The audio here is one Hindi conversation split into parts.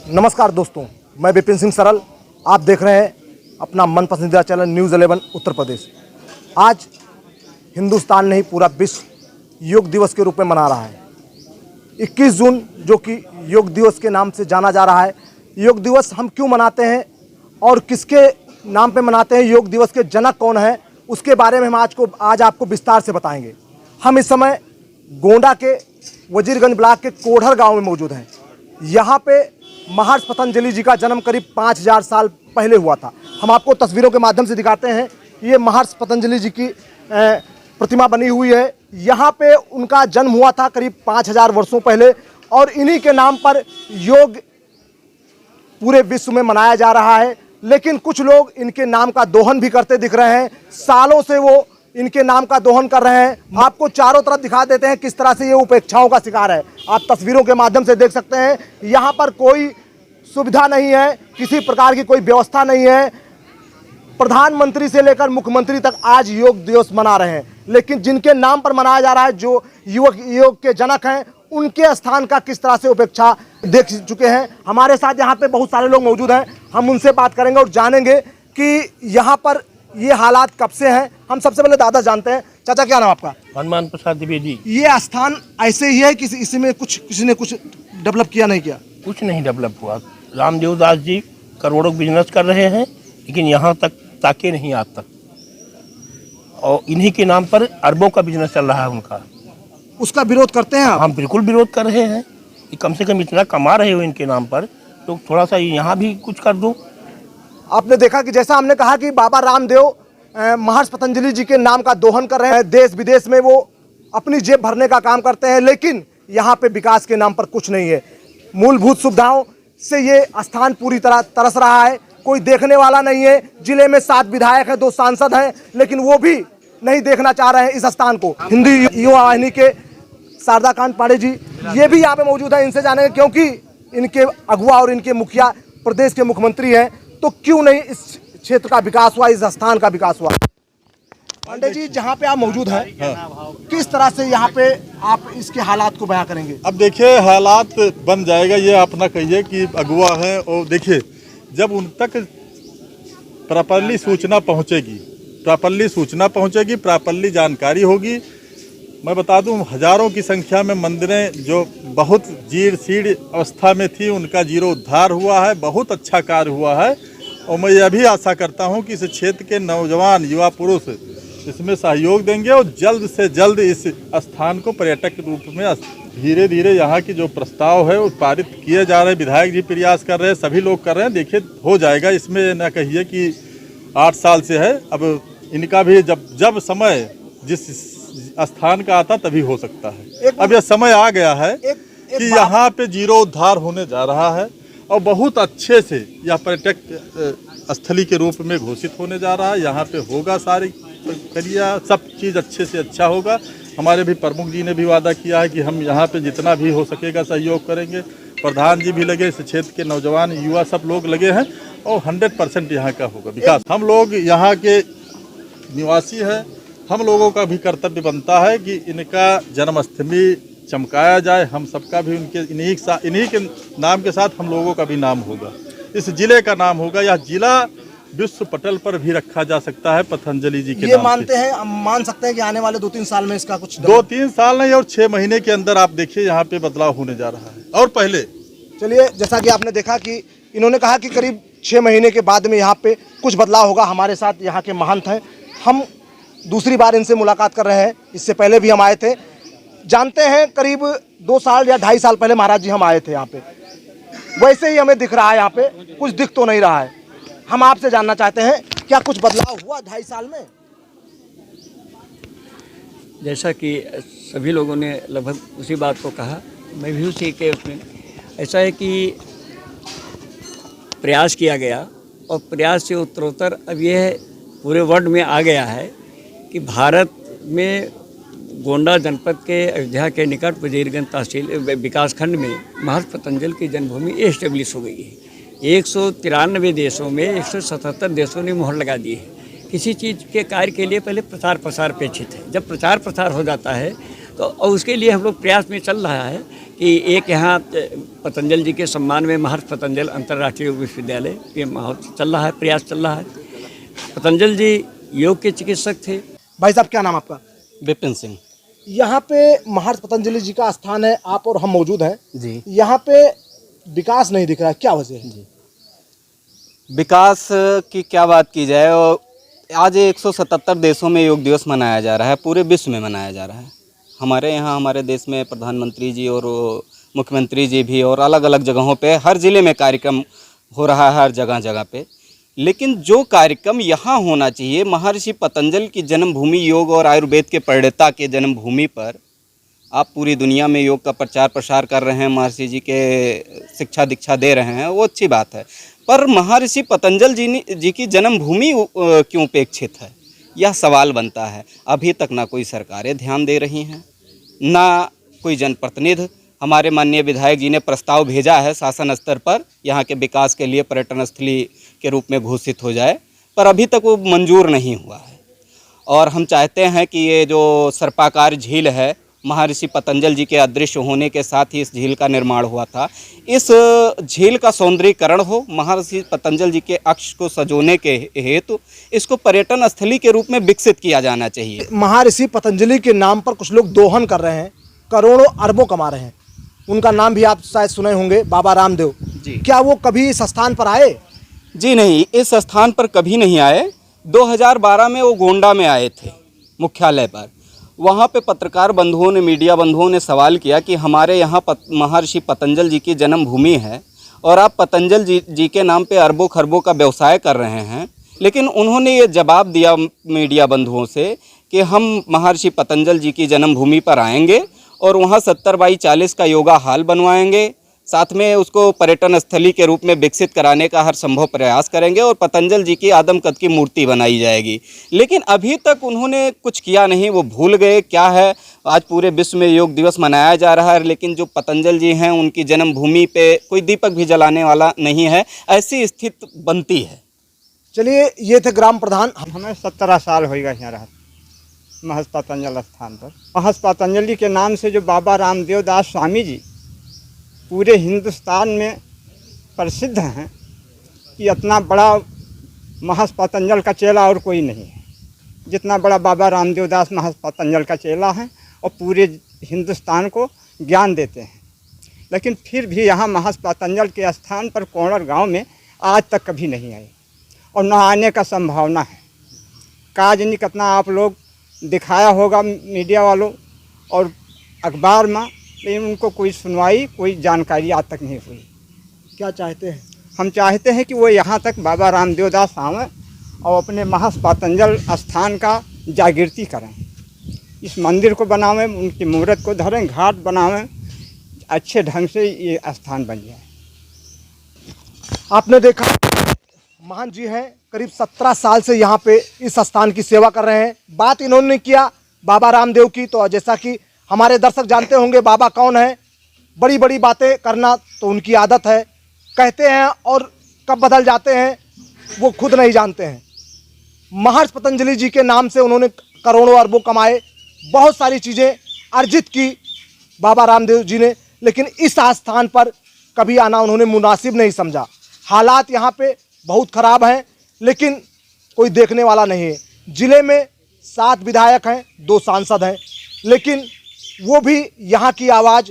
नमस्कार दोस्तों, मैं विपिन सिंह सरल। आप देख रहे हैं अपना मन पसंदीदा चैनल न्यूज़ 11 उत्तर प्रदेश। आज हिंदुस्तान नहीं पूरा विश्व योग दिवस के रूप में मना रहा है। 21 जून जो कि योग दिवस के नाम से जाना जा रहा है। योग दिवस हम क्यों मनाते हैं और किसके नाम पे मनाते हैं, योग दिवस के जनक कौन है, उसके बारे में हम आज आपको विस्तार से बताएंगे। हम इस समय गोंडा के वजीरगंज ब्लॉक के कोढ़र गांव में मौजूद हैं। यहाँ पे महर्षि पतंजलि जी का जन्म करीब 5000 साल पहले हुआ था। हम आपको तस्वीरों के माध्यम से दिखाते हैं। ये महर्षि पतंजलि जी की प्रतिमा बनी हुई है। यहाँ पे उनका जन्म हुआ था करीब 5000 वर्षों पहले और इन्हीं के नाम पर योग पूरे विश्व में मनाया जा रहा है। लेकिन कुछ लोग इनके नाम का दोहन भी करते दिख रहे हैं। सालों से वो इनके नाम का दोहन कर रहे हैं। आपको चारों तरफ दिखा देते हैं किस तरह से ये उपेक्षाओं का शिकार है। आप तस्वीरों के माध्यम से देख सकते हैं। यहाँ पर कोई सुविधा नहीं है, किसी प्रकार की कोई व्यवस्था नहीं है। प्रधानमंत्री से लेकर मुख्यमंत्री तक आज योग दिवस मना रहे हैं, लेकिन जिनके नाम पर मनाया जा रहा है, जो योग के जनक हैं, उनके स्थान का किस तरह से उपेक्षा देख चुके हैं। हमारे साथ यहाँ पे बहुत सारे लोग मौजूद हैं। हम उनसे बात करेंगे और जानेंगे कि यहाँ पर ये हालात कब से हैं। हम सबसे पहले दादा जानते हैं। चाचा, क्या नाम आपका? हनुमान प्रसाद द्विवेदी। ये स्थान ऐसे ही है कि इसमें किसी ने कुछ डेवलप किया, नहीं किया? कुछ नहीं डेवलप हुआ। रामदेव दास जी करोड़ों बिजनेस कर रहे हैं, लेकिन यहाँ तक ताके नहीं आज तक, और इन्हीं के नाम पर अरबों का बिजनेस चल रहा है उनका। उसका विरोध करते हैं आप? हम बिल्कुल विरोध कर रहे हैं कि कम से कम इतना कमा रहे हो इनके नाम पर, तो थोड़ा सा यहाँ भी कुछ कर दो। आपने देखा कि जैसा हमने कहा कि बाबा रामदेव महर्षि पतंजलि जी के नाम का दोहन कर रहे हैं। देश विदेश में वो अपनी जेब भरने का काम करते हैं, लेकिन यहाँ पे विकास के नाम पर कुछ नहीं है। मूलभूत सुविधाओं से ये स्थान पूरी तरह तरस रहा है। कोई देखने वाला नहीं है। जिले में 7 विधायक हैं, 2 सांसद हैं, लेकिन वो भी नहीं देखना चाह रहे हैं इस स्थान को। हिंदी युवा वाहिनी के शारदा कांत पांडे जी ये भी यहाँ पे मौजूद है। इनसे जानेंगे, क्योंकि इनके अगुआ और इनके मुखिया प्रदेश के मुख्यमंत्री हैं, तो क्यों नहीं इस क्षेत्र का विकास हुआ, इस स्थान का विकास हुआ। पांडे जी, जहाँ पे आप मौजूद हैं, किस तरह से यहाँ पे आप इसके हालात को बयां करेंगे? अब देखिए, हालात बन जाएगा ये आप ना कहिए कि अगुआ है। और देखिए, जब उन तक प्रॉपरली सूचना पहुँचेगी, प्रॉपरली जानकारी होगी। मैं बता दूं, हजारों की संख्या में मंदिरें जो बहुत जीर्ण शीर्ण अवस्था में थी, उनका जीर्णोद्धार हुआ है। बहुत अच्छा कार्य हुआ है और मैं यह भी आशा करता हूं कि इस क्षेत्र के नौजवान युवा पुरुष इसमें सहयोग देंगे और जल्द से जल्द इस स्थान को पर्यटक के रूप में धीरे धीरे यहाँ की जो प्रस्ताव है वो पारित किए जा रहे हैं। विधायक जी प्रयास कर रहे हैं, सभी लोग कर रहे हैं। देखिए, हो जाएगा। इसमें न कहिए कि 8 साल से है। अब इनका भी जब समय जिस स्थान का आता तभी हो सकता है। अब यह समय आ गया है कि यहाँ पे जीर्णोद्धार होने जा रहा है और बहुत अच्छे से यह पर्यटक स्थली के रूप में घोषित होने जा रहा है। यहाँ पे होगा सारी प्रक्रिया, सब चीज़ अच्छे से अच्छा होगा। हमारे भी प्रमुख जी ने भी वादा किया है कि हम यहाँ पे जितना भी हो सकेगा सहयोग करेंगे। प्रधान जी भी लगे, इस क्षेत्र के नौजवान युवा सब लोग लगे हैं और 100% यहाँ का होगा विकास। हम लोग यहाँ के निवासी हैं, हम लोगों का भी कर्तव्य बनता है कि इनका जन्मस्थली चमकाया जाए। हम सबका भी इन्हीं के नाम के साथ हम लोगों का भी नाम होगा, इस जिले का नाम होगा। यह जिला विश्व पटल पर भी रखा जा सकता है पतंजलि जी के नाम से। मान सकते हैं कि आने वाले 2-3 साल में इसका कुछ 2-3 साल नहीं और 6 महीने के अंदर आप देखिए यहाँ पे बदलाव होने जा रहा है। और पहले चलिए, जैसा कि आपने देखा कि इन्होंने कहा कि करीब 6 महीने के बाद में यहाँ पे कुछ बदलाव होगा। हमारे साथ यहाँ के महंत हैं। हम दूसरी बार इनसे मुलाकात कर रहे हैं। इससे पहले भी हम आए थे। जानते हैं, करीब 2 साल या 2.5 साल पहले महाराज जी हम आए थे यहाँ पे। वैसे ही हमें दिख रहा है, यहाँ पे कुछ दिख तो नहीं रहा है। हम आपसे जानना चाहते हैं, क्या कुछ बदलाव हुआ 2.5 साल में? जैसा कि सभी लोगों ने लगभग उसी बात को कहा, मैं भी उसी के उसमें ऐसा है कि प्रयास किया गया और प्रयास से उत्तरोत्तर अब यह पूरे वर्ल्ड में आ गया है कि भारत में गोंडा जनपद के अयोध्या के निकट वजीरगंज तहसील विकासखंड में महर्षि पतंजलि की जन्मभूमि एस्टेब्लिश हो गई है। 193 देशों में 177 देशों ने मोहर लगा दी है। किसी चीज़ के कार्य के लिए पहले प्रचार प्रसार अपेक्षित है। जब प्रचार प्रसार हो जाता है तो उसके लिए हम लोग प्रयास में चल रहा है कि एक यहाँ पतंजलि जी के सम्मान में महर्षि पतंजलि अंतर्राष्ट्रीय योग विश्वविद्यालय ये महोत्सव चल रहा है, प्रयास चल रहा है। पतंजलि जी योग के चिकित्सक थे। भाई साहब क्या नाम आपका? विपिन सिंह यहाँ पे महर्षि पतंजलि जी का स्थान है, आप और हम मौजूद हैं जी। यहाँ पे विकास नहीं दिख रहा है, क्या वजह है जी? विकास की क्या बात की जाए, और आज 177 देशों में योग दिवस मनाया जा रहा है, पूरे विश्व में मनाया जा रहा है। हमारे यहाँ हमारे देश में प्रधानमंत्री जी और मुख्यमंत्री जी भी और अलग अलग जगहों पे हर ज़िले में कार्यक्रम हो रहा है, हर जगह जगह पे। लेकिन जो कार्यक्रम यहाँ होना चाहिए, महर्षि पतंजलि की जन्मभूमि योग और आयुर्वेद के प्रणेता के जन्मभूमि पर आप पूरी दुनिया में योग का प्रचार प्रसार कर रहे हैं, महर्षि जी के शिक्षा दीक्षा दे रहे हैं, वो अच्छी बात है। पर महर्षि पतंजलि जी की जन्मभूमि क्यों उपेक्षित है, यह सवाल बनता है। अभी तक ना कोई सरकारें ध्यान दे रही हैं, ना कोई जनप्रतिनिधि। हमारे माननीय विधायक जी ने प्रस्ताव भेजा है शासन स्तर पर, यहाँ के विकास के लिए पर्यटन स्थली के रूप में घोषित हो जाए, पर अभी तक वो मंजूर नहीं हुआ है। और हम चाहते हैं कि ये जो सर्पाकार झील है, महर्षि पतंजलि जी के अदृश्य होने के साथ ही इस झील का निर्माण हुआ था, इस झील का सौंदर्यीकरण हो। महर्षि पतंजलि जी के अक्ष को सजोने के हेतु इसको पर्यटन स्थली के रूप में विकसित किया जाना चाहिए। महर्षि पतंजलि के नाम पर कुछ लोग दोहन कर रहे हैं, करोड़ों अरबों कमा रहे हैं। उनका नाम भी आप शायद सुने होंगे, बाबा रामदेव जी। क्या वो कभी इस स्थान पर आए? जी नहीं, इस स्थान पर कभी नहीं आए। 2012 में वो गोंडा में आए थे मुख्यालय पर। वहाँ पे पत्रकार बंधुओं ने, मीडिया बंधुओं ने सवाल किया कि हमारे यहाँ महर्षि पतंजलि जी की जन्मभूमि है और आप पतंजलि जी के नाम पे अरबों खरबों का व्यवसाय कर रहे हैं। लेकिन उन्होंने ये जवाब दिया मीडिया बंधुओं से कि हम महर्षि पतंजलि जी की जन्मभूमि पर आएंगे और वहाँ 70x40 का योगा हॉल बनवाएंगे, साथ में उसको पर्यटन स्थली के रूप में विकसित कराने का हर संभव प्रयास करेंगे और पतंजलि जी की आदम कद की मूर्ति बनाई जाएगी। लेकिन अभी तक उन्होंने कुछ किया नहीं, वो भूल गए क्या है। आज पूरे विश्व में योग दिवस मनाया जा रहा है, लेकिन जो पतंजलि जी हैं उनकी जन्मभूमि पे कोई दीपक भी जलाने वाला नहीं है। ऐसी स्थिति बनती है। चलिए, ये थे ग्राम प्रधान। हमें 17 साल हो गया यहाँ रहा महर्षि पतंजलि स्थान पर। महर्षि पतंजलि के नाम से जो बाबा रामदेव दास स्वामी जी पूरे हिंदुस्तान में प्रसिद्ध हैं कि इतना बड़ा महर्षि पतंजलि का चेला और कोई नहीं है जितना बड़ा बाबा रामदेव दास महर्षि पतंजलि का चेला है, और पूरे हिंदुस्तान को ज्ञान देते हैं। लेकिन फिर भी यहाँ महर्षि पतंजलि के स्थान पर कोणर गांव में आज तक कभी नहीं आए और न आने का संभावना है। काज नहीं कितना आप लोग दिखाया होगा मीडिया वालों और अखबार में, लेकिन उनको कोई सुनवाई, कोई जानकारी आज तक नहीं हुई। क्या चाहते हैं? हम चाहते हैं कि वो यहाँ तक बाबा रामदेव दास आवें और अपने महर्षि पतंजलि स्थान का जागृति करें, इस मंदिर को बनावें, उनकी मूर्त को धरें, घाट बनावें, अच्छे ढंग से ये स्थान बन जाए। आपने देखा महान जी हैं, करीब 17 साल से यहाँ पे इस स्थान की सेवा कर रहे हैं। बात इन्होंने किया बाबा रामदेव की, तो जैसा कि हमारे दर्शक जानते होंगे बाबा कौन है। बड़ी बड़ी बातें करना तो उनकी आदत है, कहते हैं और कब बदल जाते हैं वो खुद नहीं जानते हैं। महर्षि पतंजलि जी के नाम से उन्होंने करोड़ों अरबों कमाए, बहुत सारी चीज़ें अर्जित की बाबा रामदेव जी ने, लेकिन इस स्थान पर कभी आना उन्होंने मुनासिब नहीं समझा। हालात यहाँ पे बहुत ख़राब हैं, लेकिन कोई देखने वाला नहीं है। ज़िले में 7 विधायक हैं, 2 सांसद हैं, लेकिन वो भी यहाँ की आवाज़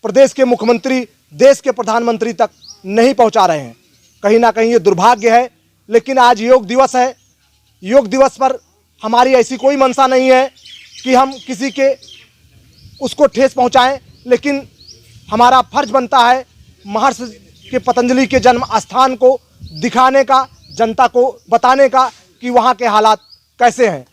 प्रदेश के मुख्यमंत्री, देश के प्रधानमंत्री तक नहीं पहुँचा रहे हैं। कहीं ना कहीं ये दुर्भाग्य है। लेकिन आज योग दिवस है, योग दिवस पर हमारी ऐसी कोई मंशा नहीं है कि हम किसी के उसको ठेस पहुँचाएं, लेकिन हमारा फर्ज बनता है महर्षि के पतंजलि के जन्म स्थान को दिखाने का, जनता को बताने का कि वहाँ के हालात कैसे हैं।